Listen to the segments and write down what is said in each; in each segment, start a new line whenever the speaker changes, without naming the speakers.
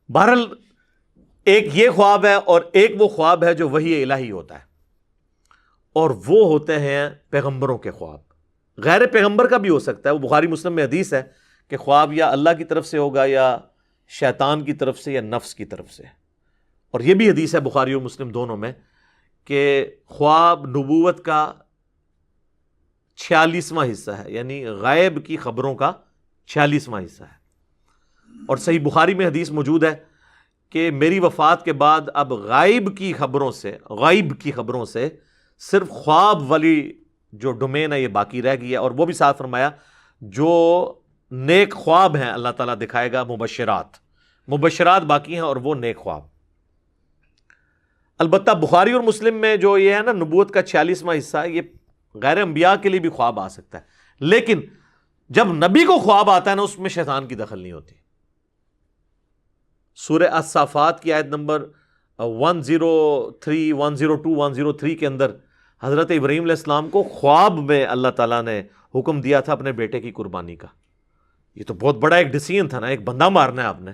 بہرحال ایک یہ خواب ہے اور ایک وہ خواب ہے جو وحی الہی ہوتا ہے، اور وہ ہوتے ہیں پیغمبروں کے خواب۔ غیر پیغمبر کا بھی ہو سکتا ہے، وہ بخاری مسلم میں حدیث ہے کہ خواب یا اللہ کی طرف سے ہوگا یا شیطان کی طرف سے یا نفس کی طرف سے۔ اور یہ بھی حدیث ہے بخاری اور مسلم دونوں میں کہ خواب نبوت کا 46واں حصہ ہے، یعنی غائب کی خبروں کا 46واں حصہ ہے۔ اور صحیح بخاری میں حدیث موجود ہے کہ میری وفات کے بعد اب غائب کی خبروں سے صرف خواب والی جو ڈومین ہے یہ باقی رہ گئی ہے۔ اور وہ بھی ساتھ فرمایا جو نیک خواب ہیں اللہ تعالیٰ دکھائے گا، مبشرات باقی ہیں اور وہ نیک خواب۔ البتہ بخاری اور مسلم میں جو یہ ہے نا نبوت کا 46واں حصہ ہے، یہ غیر انبیاء کے لیے بھی خواب آ سکتا ہے، لیکن جب نبی کو خواب آتا ہے نا اس میں شیطان کی دخل نہیں ہوتی۔ سورہ الصافات کی آیت نمبر 103، 102، 103 کے اندر حضرت ابراہیم علیہ السلام کو خواب میں اللہ تعالیٰ نے حکم دیا تھا اپنے بیٹے کی قربانی کا۔ یہ تو بہت بڑا ایک ڈیسیژن تھا نا، ایک بندہ مارنا ہے آپ نے،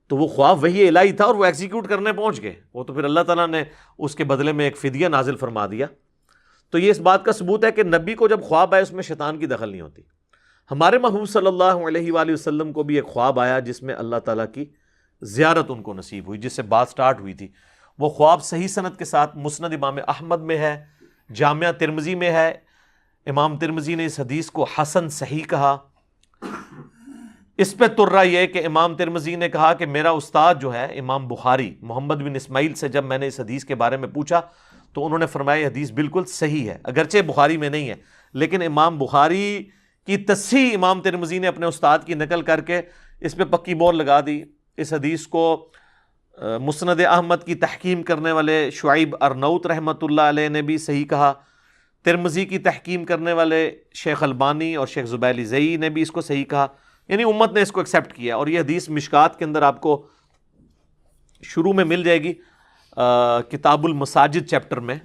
تو وہ خواب وہی الہی تھا اور وہ ایگزیکیوٹ کرنے پہنچ گئے، وہ تو پھر اللہ تعالیٰ نے اس کے بدلے میں ایک فدیہ نازل فرما دیا۔ تو یہ اس بات کا ثبوت ہے کہ نبی کو جب خواب آئے اس میں شیطان کی دخل نہیں ہوتی۔ ہمارے محبوب صلی اللہ علیہ وآلہ وسلم کو بھی ایک خواب آیا جس میں اللہ تعالیٰ کی زیارت ان کو نصیب ہوئی، جس سے بات سٹارٹ ہوئی تھی۔ وہ خواب صحیح سند کے ساتھ مسند امام احمد میں ہے، جامعہ ترمذی میں ہے۔ امام ترمذی نے اس حدیث کو حسن صحیح کہا۔ اس پہ ترہ یہ کہ امام ترمذی نے کہا کہ میرا استاد جو ہے امام بخاری محمد بن اسماعیل سے جب میں نے اس حدیث کے بارے میں پوچھا تو انہوں نے فرمایا یہ حدیث بالکل صحیح ہے، اگرچہ بخاری میں نہیں ہے، لیکن امام بخاری کی تصحیح امام ترمذی نے اپنے استاد کی نقل کر کے اس پہ پکی مور لگا دی۔ اس حدیث کو مسند احمد کی تحکیم کرنے والے شعیب ارنوت رحمۃ اللہ علیہ نے بھی صحیح کہا، ترمذی کی تحکیم کرنے والے شیخ البانی اور شیخ زبیلی زئی نے بھی اس کو صحیح کہا، یعنی امت نے اس کو ایکسیپٹ کیا۔ اور یہ حدیث مشکات کے اندر آپ کو شروع میں مل جائے گی، کتاب المساجد چیپٹر میں،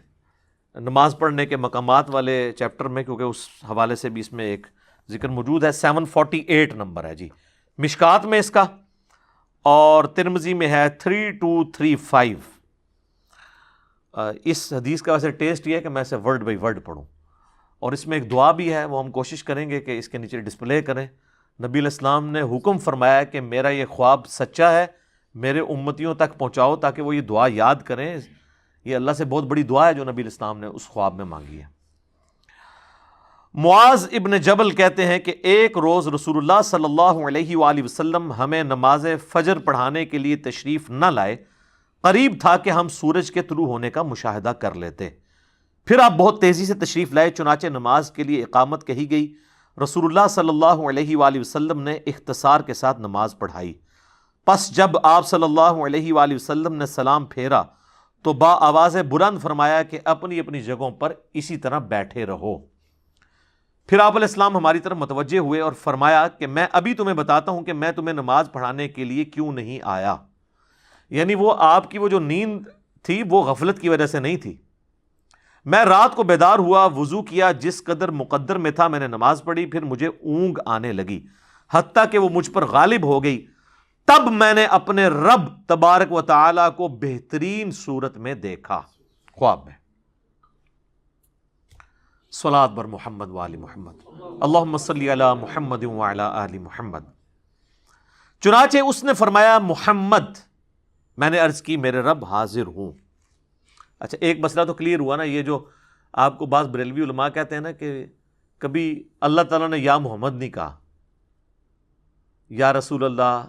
نماز پڑھنے کے مقامات والے چیپٹر میں، کیونکہ اس حوالے سے بھی اس میں ایک ذکر موجود ہے۔ 748 نمبر ہے جی مشکات میں اس کا، اور ترمذی میں ہے 3235۔ اس حدیث کا ویسے ٹیسٹ یہ ہے کہ میں اسے ورڈ بائی ورڈ پڑھوں، اور اس میں ایک دعا بھی ہے، وہ ہم کوشش کریں گے کہ اس کے نیچے ڈسپلے کریں۔ نبی علیہ السلام نے حکم فرمایا کہ میرا یہ خواب سچا ہے، میرے امتیوں تک پہنچاؤ تاکہ وہ یہ دعا یاد کریں۔ یہ اللہ سے بہت بڑی دعا ہے جو نبی علیہ السلام نے اس خواب میں مانگی ہے۔ معاذ ابن جبل کہتے ہیں کہ ایک روز رسول اللہ صلی اللہ علیہ وآلہ وسلم ہمیں نماز فجر پڑھانے کے لیے تشریف نہ لائے، قریب تھا کہ ہم سورج کے طلوع ہونے کا مشاہدہ کر لیتے۔ پھر آپ بہت تیزی سے تشریف لائے، چنانچہ نماز کے لیے اقامت کہی گئی۔ رسول اللہ صلی اللہ علیہ وآلہ وسلم نے اختصار کے ساتھ نماز پڑھائی۔ پس جب آپ صلی اللہ علیہ وآلہ وسلم نے سلام پھیرا تو با آواز بلند فرمایا کہ اپنی اپنی جگہوں پر اسی طرح بیٹھے رہو۔ پھر آپ علیہ السلام ہماری طرف متوجہ ہوئے اور فرمایا کہ میں ابھی تمہیں بتاتا ہوں کہ میں تمہیں نماز پڑھانے کے لیے کیوں نہیں آیا۔ یعنی وہ آپ کی وہ جو نیند تھی وہ غفلت کی وجہ سے نہیں تھی۔ میں رات کو بیدار ہوا، وضو کیا، جس قدر مقدر میں تھا میں نے نماز پڑھی، پھر مجھے اونگ آنے لگی حتیٰ کہ وہ مجھ پر غالب ہو گئی۔ تب میں نے اپنے رب تبارک و تعالی کو بہترین صورت میں دیکھا، خواب میں۔ صلاۃ بر محمد وآل محمد، اللہم صلی علی محمد وعلی آل محمد۔ چنانچہ اس نے فرمایا محمد، میں نے عرض کی میرے رب حاضر ہوں۔ اچھا ایک مسئلہ تو کلیئر ہوا نا، یہ جو آپ کو بعض بریلوی علماء کہتے ہیں نا کہ کبھی اللہ تعالیٰ نے یا محمد نہیں کہا، یا رسول اللہ،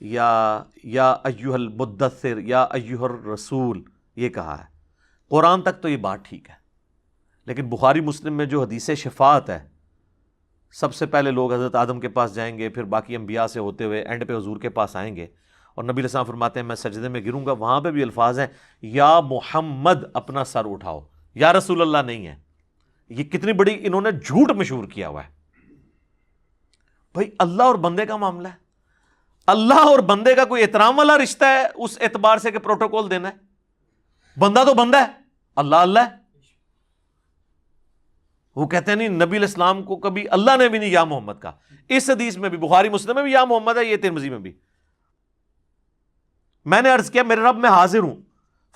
یا ایھا المدثر، یا ایھا الرسول، یہ کہا ہے۔ قرآن تک تو یہ بات ٹھیک ہے، لیکن بخاری مسلم میں جو حدیث شفاعت ہے، سب سے پہلے لوگ حضرت آدم کے پاس جائیں گے، پھر باقی انبیاء سے ہوتے ہوئے اینڈ پہ حضور کے پاس آئیں گے، اور نبی علیہ السلام فرماتے ہیں میں سجدے میں گروں گا، وہاں پہ بھی الفاظ ہیں یا محمد اپنا سر اٹھاؤ، یا رسول اللہ نہیں ہے۔ یہ کتنی بڑی انہوں نے جھوٹ مشہور کیا ہوا ہے۔ بھائی اللہ اور بندے کا معاملہ ہے، اللہ اور بندے کا کوئی احترام والا رشتہ ہے اس اعتبار سے کہ پروٹوکول دینا ہے؟ بندہ تو بندہ ہے، اللہ اللہ ہے۔ وہ کہتے ہیں نہیں، نبی علیہ السلام کو کبھی اللہ نے بھی نہیں یا محمد کہا۔ اس حدیث میں بھی، بخاری مسلم میں بھی یا محمد ہے، یہ ترمذی میں بھی۔ میں نے عرض کیا میرے رب میں حاضر ہوں.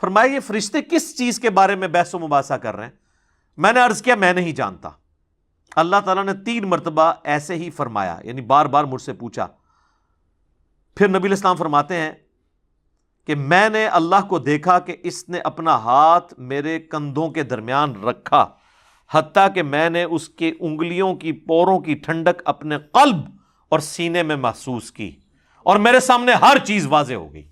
فرمایا یہ فرشتے کس چیز کے بارے میں بحث و مباحثہ کر رہے ہیں؟ میں نے عرض کیا میں نہیں جانتا. اللہ تعالیٰ نے 3 مرتبہ ایسے ہی فرمایا، یعنی بار بار مجھ سے پوچھا. پھر نبی علیہ السلام فرماتے ہیں کہ میں نے اللہ کو دیکھا کہ اس نے اپنا ہاتھ میرے کندھوں کے درمیان رکھا، حتیٰ کہ میں نے اس کے انگلیوں کی پوروں کی ٹھنڈک اپنے قلب اور سینے میں محسوس کی، اور میرے سامنے ہر چیز واضح ہو گئی.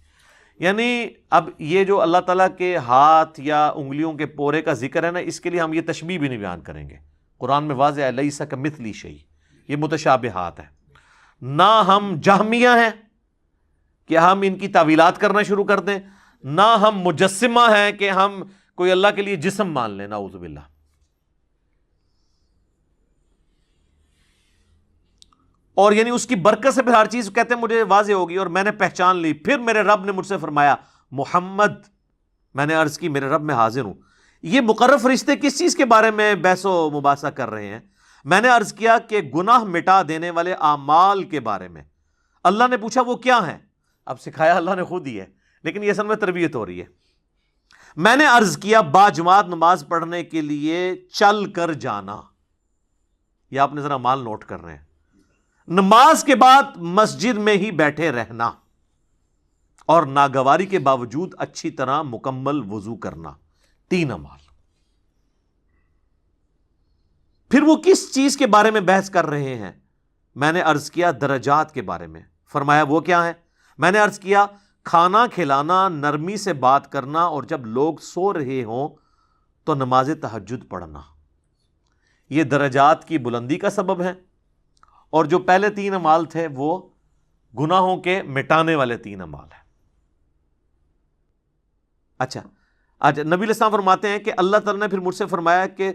یعنی اب یہ جو اللہ تعالیٰ کے ہاتھ یا انگلیوں کے پورے کا ذکر ہے نا، اس کے لیے ہم یہ تشبیہ بھی نہیں بیان کریں گے. قرآن میں واضح ہے لیس کمثلہ شیء، یہ متشابہات ہے. نہ ہم جہمیہ ہیں کہ ہم ان کی تعویلات کرنا شروع کر دیں، نہ ہم مجسمہ ہیں کہ ہم کوئی اللہ کے لیے جسم مان لیں، نعوذ باللہ. اور یعنی اس کی برکت سے پھر ہر چیز کہتے ہیں مجھے واضح ہوگی اور میں نے پہچان لی. پھر میرے رب نے مجھ سے فرمایا محمد، میں نے عرض کی میرے رب میں حاضر ہوں. یہ مقرر فرشتے کس چیز کے بارے میں بحث و مباحثہ کر رہے ہیں؟ میں نے عرض کیا کہ گناہ مٹا دینے والے اعمال کے بارے میں. اللہ نے پوچھا وہ کیا ہیں؟ اب سکھایا اللہ نے خود ہی ہے، لیکن یہ اصل میں تربیت ہو رہی ہے. میں نے عرض کیا باجماعت نماز پڑھنے کے لیے چل کر جانا. یہ آپ نے ذرا مال نوٹ کر رہے ہیں. نماز کے بعد مسجد میں ہی بیٹھے رہنا، اور ناگواری کے باوجود اچھی طرح مکمل وضو کرنا. 3 اعمال. پھر وہ کس چیز کے بارے میں بحث کر رہے ہیں؟ میں نے عرض کیا درجات کے بارے میں. فرمایا وہ کیا ہے؟ میں نے عرض کیا کھانا کھلانا، نرمی سے بات کرنا، اور جب لوگ سو رہے ہوں تو نماز تہجد پڑھنا. یہ درجات کی بلندی کا سبب ہے. اور جو پہلے 3 اعمال تھے وہ گناہوں کے مٹانے والے 3 اعمال ہیں. اچھا، آج نبی علیہ السلام فرماتے ہیں کہ اللہ تعالیٰ نے پھر مجھ سے فرمایا کہ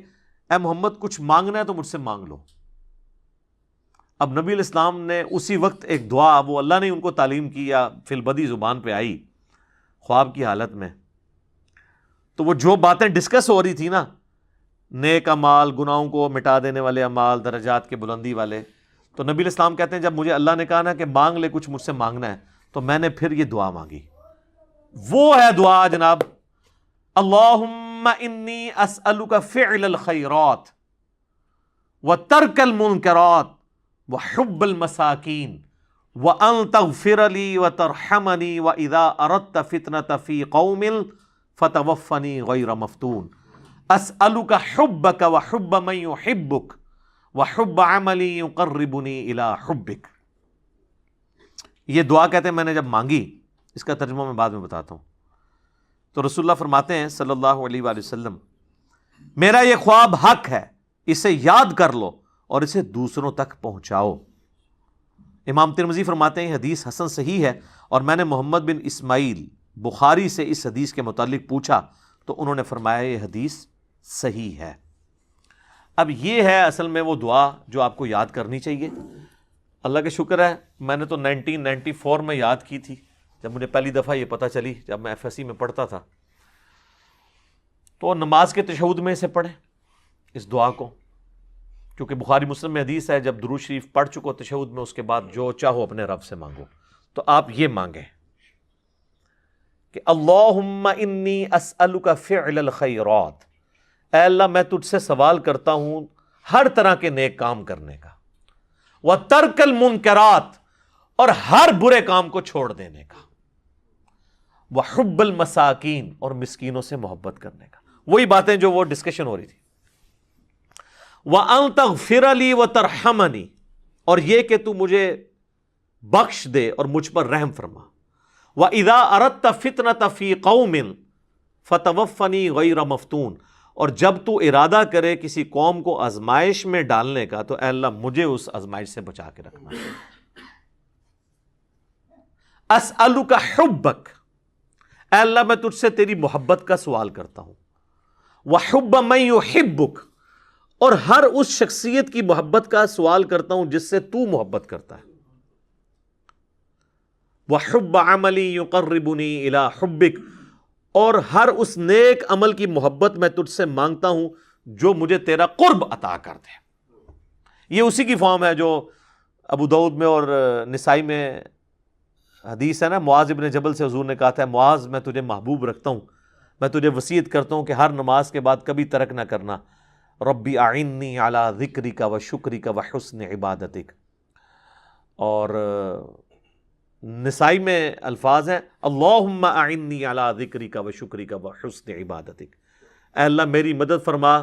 اے محمد کچھ مانگنا ہے تو مجھ سے مانگ لو. اب نبی علیہ السلام نے اسی وقت ایک دعا، وہ اللہ نے ان کو تعلیم کی یا فی البدی زبان پہ آئی خواب کی حالت میں، تو وہ جو باتیں ڈسکس ہو رہی تھی نا، نیک اعمال، گناہوں کو مٹا دینے والے اعمال، درجات کے بلندی والے، تو نبی علیہ السلام کہتے ہیں جب مجھے اللہ نے کہا نا کہ مانگ لے کچھ مجھ سے مانگنا ہے، تو میں نے پھر یہ دعا مانگی. وہ ہے دعا جناب، اللہم انی اسألک فعل الخیرات وترک المنکرات وحب المساکین وان تغفر لی وترحمنی واذا اردت فتنة فی قوم فتوفنی غیر مفتون. اسألک حبک وحب من یحبک وحب عملی یقربنی الی حبک. یہ دعا کہتے ہیں میں نے جب مانگی، اس کا ترجمہ میں بعد میں بتاتا ہوں، تو رسول اللہ فرماتے ہیں صلی اللہ علیہ وآلہ وسلم میرا یہ خواب حق ہے، اسے یاد کر لو اور اسے دوسروں تک پہنچاؤ. امام ترمذی فرماتے ہیں یہ حدیث حسن صحیح ہے، اور میں نے محمد بن اسماعیل بخاری سے اس حدیث کے متعلق پوچھا تو انہوں نے فرمایا یہ حدیث صحیح ہے. اب یہ ہے اصل میں وہ دعا جو آپ کو یاد کرنی چاہیے. اللہ کا شکر ہے میں نے تو 1994 میں یاد کی تھی، جب مجھے پہلی دفعہ یہ پتہ چلی، جب میں FSC میں پڑھتا تھا. تو نماز کے تشہد میں اسے پڑھیں اس دعا کو، کیونکہ بخاری مسلم میں حدیث ہے جب درود شریف پڑھ چکو تشہد میں، اس کے بعد جو چاہو اپنے رب سے مانگو. تو آپ یہ مانگیں کہ اللہم انی اسألک فعل الخیرات، اے اللہ میں تجھ سے سوال کرتا ہوں ہر طرح کے نیک کام کرنے کا، وترک المنکرات، اور ہر برے کام کو چھوڑ دینے کا، وحب المساکین، اور مسکینوں سے محبت کرنے کا. وہی باتیں جو وہ ڈسکشن ہو رہی تھی. وَأَن تَغْفِرَ لِي وَتَرْحَمَنِي، اور یہ کہ تو مجھے بخش دے اور مجھ پر رحم فرما. وَإِذَا أَرَدْتَ فِتْنَةَ فِي قَوْمٍ فَتَوَفَّنِي غَيْرَ مَفْتُونٍ، اور جب تو ارادہ کرے کسی قوم کو آزمائش میں ڈالنے کا تو اے اللہ مجھے اس آزمائش سے بچا کے رکھنا. اسألک حبک، اے اللہ میں تجھ سے تیری محبت کا سوال کرتا ہوں. وحب من یحبک، اور ہر اس شخصیت کی محبت کا سوال کرتا ہوں جس سے تو محبت کرتا ہے. وحب عملی یقربنی الی حبک، اور ہر اس نیک عمل کی محبت میں تجھ سے مانگتا ہوں جو مجھے تیرا قرب عطا کر دے. یہ اسی کی فارم ہے جو ابو داؤد میں اور نسائی میں حدیث ہے نا، معاذ ابن جبل سے حضور نے کہا تھا معاذ میں تجھے محبوب رکھتا ہوں، میں تجھے وصیت کرتا ہوں کہ ہر نماز کے بعد کبھی ترک نہ کرنا، ربی اعنی علی ذکرک و شکرک و حسن عبادتک۔ اور نسائی میں الفاظ ہیں اللہم اعنی علی ذکرک و شکرک و حسن عبادتک، اے اللہ میری مدد فرما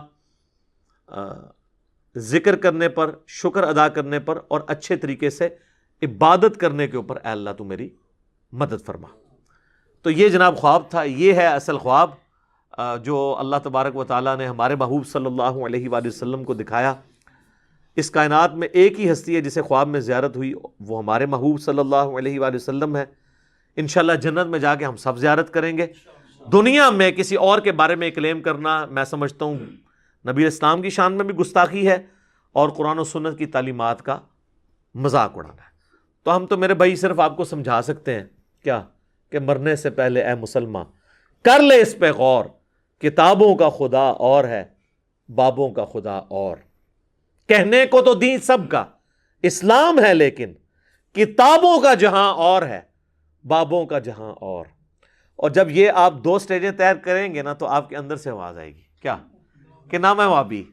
ذکر کرنے پر، شکر ادا کرنے پر، اور اچھے طریقے سے عبادت کرنے کے اوپر، اے اللہ تو میری مدد فرما۔ تو یہ جناب خواب تھا، یہ ہے اصل خواب جو اللہ تبارک و تعالیٰ نے ہمارے محبوب صلی اللہ علیہ وآلہ وسلم کو دکھایا۔ اس کائنات میں ایک ہی ہستی ہے جسے خواب میں زیارت ہوئی، وہ ہمارے محبوب صلی اللہ علیہ وآلہ وسلم ہے۔ انشاءاللہ جنت میں جا کے ہم سب زیارت کریں گے۔ دنیا میں کسی اور کے بارے میں کلیم کرنا، میں سمجھتا ہوں نبی اسلام کی شان میں بھی گستاخی ہے، اور قرآن و سنت کی تعلیمات کا مذاق اڑانا ہے۔ تو ہم تو میرے بھائی صرف آپ کو سمجھا سکتے ہیں کیا، کہ مرنے سے پہلے اے مسلمان کر لے اس پہ غور، کتابوں کا خدا اور ہے، بابوں کا خدا اور۔ کہنے کو تو دین سب کا اسلام ہے، لیکن کتابوں کا جہاں اور ہے، بابوں کا جہاں اور۔ اور جب یہ آپ دو سٹیجیں طے کریں گے نا، تو آپ کے اندر سے آواز آئے گی کیا، کہ نہ میں وہابی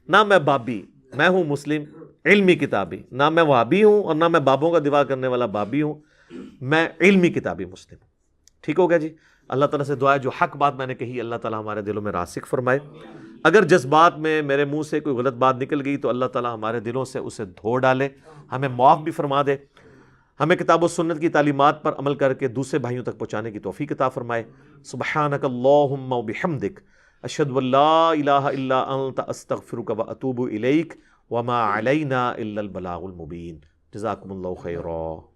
نہ میں بابی، میں ہوں مسلم علمی کتابی، نہ میں وہابی ہوں اور نہ میں بابوں کا دفاع کرنے والا بابی ہوں، میں علمی کتابی مسلم ہوں۔ ٹھیک ہو گیا جی؟ اللہ تعالیٰ سے دعا ہے جو حق بات میں نے کہی اللہ تعالیٰ ہمارے دلوں میں راسخ فرمائے۔ اگر جذبات میں میرے منہ سے کوئی غلط بات نکل گئی تو اللہ تعالیٰ ہمارے دلوں سے اسے دھو ڈالے، ہمیں معاف بھی فرما دے، ہمیں کتاب و سنت کی تعلیمات پر عمل کر کے دوسرے بھائیوں تک پہنچانے کی توفیق عطا فرمائے۔ سبحانک اللہم و بحمدک، اشہد ان لا الہ الا انت، استغفرک و اتوب الیک، وما علینا الا البلاغ المبین۔ جزاکم اللہ خیرا۔